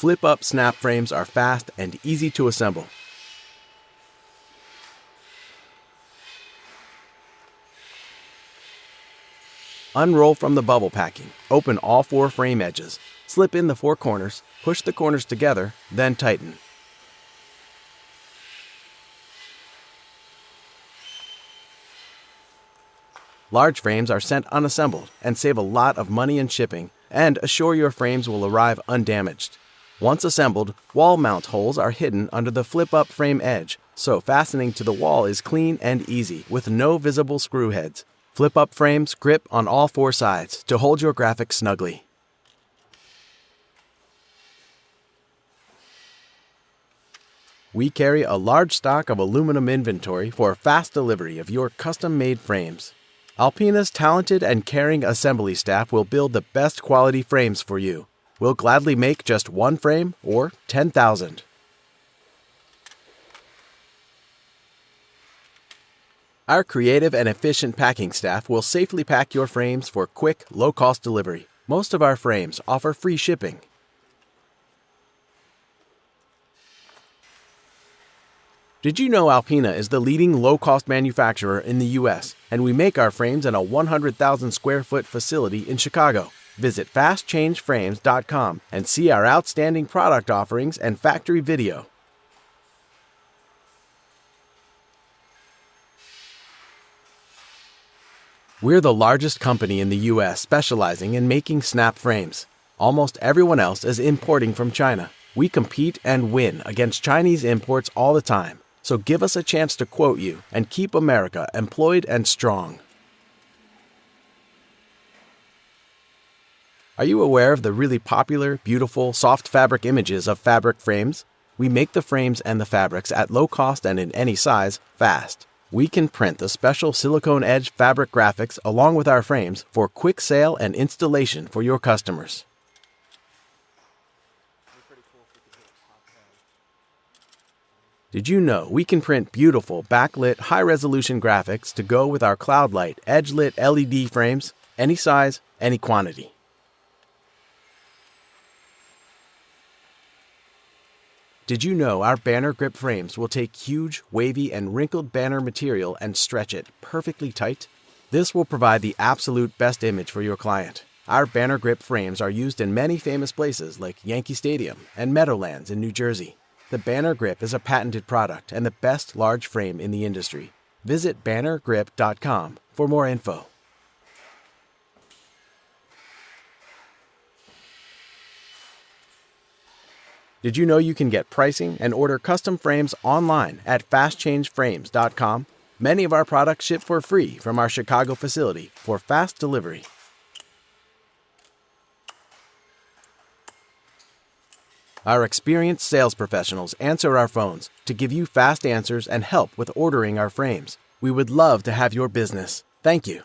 FlipUp snap frames are fast and easy to assemble. Unroll from the bubble packing, open all 4 frame edges, slip in the 4 corners, push the corners together, then tighten. Large frames are sent unassembled and save a lot of money in shipping, and assure your frames will arrive undamaged. Once assembled, wall mount holes are hidden under the FlipUp frame edge, so fastening to the wall is clean and easy with no visible screw heads. FlipUp frames grip on all 4 sides to hold your graphics snugly. We carry a large stock of aluminum inventory for fast delivery of your custom-made frames. Alpina's talented and caring assembly staff will build the best quality frames for you. We'll gladly make just 1 frame or 10,000. Our creative and efficient packing staff will safely pack your frames for quick, low-cost delivery. Most of our frames offer free shipping. Did you know Alpina is the leading low-cost manufacturer in the U.S., and we make our frames in a 100,000 square foot facility in Chicago? Visit fastchangeframes.com and see our outstanding product offerings and factory video. We're the largest company in the U.S. specializing in making snap frames. Almost everyone else is importing from China. We compete and win against Chinese imports all the time. So give us a chance to quote you and keep America employed and strong. Are you aware of the really popular, beautiful, soft fabric images of fabric frames? We make the frames and the fabrics at low cost and in any size, fast. We can print the special silicone edge fabric graphics along with our frames for quick sale and installation for your customers. Did you know we can print beautiful, backlit, high-resolution graphics to go with our CloudLight edge-lit LED frames, any size, any quantity? Did you know our banner grip frames will take huge, wavy, and wrinkled banner material and stretch it perfectly tight? This will provide the absolute best image for your client. Our banner grip frames are used in many famous places like Yankee Stadium and Meadowlands in New Jersey. The Banner Grip is a patented product and the best large frame in the industry. Visit bannergrip.com for more info. Did you know you can get pricing and order custom frames online at fastchangeframes.com? Many of our products ship for free from our Chicago facility for fast delivery. Our experienced sales professionals answer our phones to give you fast answers and help with ordering our frames. We would love to have your business. Thank you.